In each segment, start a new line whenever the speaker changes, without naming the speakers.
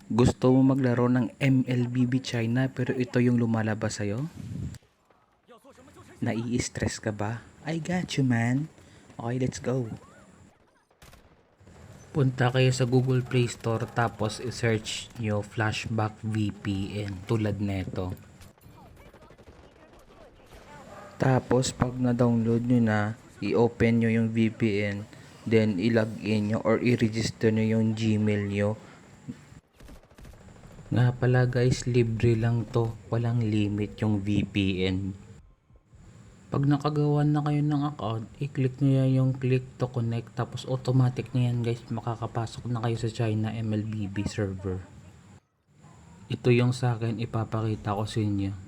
Gusto mo maglaro ng MLBB China pero ito yung lumalabas sa'yo? Nai-stress ka ba? I got you, man. Okay, let's go. Punta kayo sa Google Play Store tapos i-search nyo Flashback VPN tulad neto. Tapos pag na-download nyo na, i-open nyo yung VPN, then i-login nyo or i-register nyo yung Gmail nyo. Nga pala guys, libre lang to, walang limit yung VPN. Pag nakagawa na kayo ng account, i-click nyo yan yung click to connect, tapos automatic na yan guys, makakapasok na kayo sa China MLBB server. Ito yung sa akin, ipapakita ko sa inyo.
“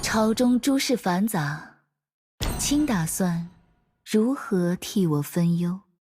朝中诸事繁杂，卿打算如何替我分忧？”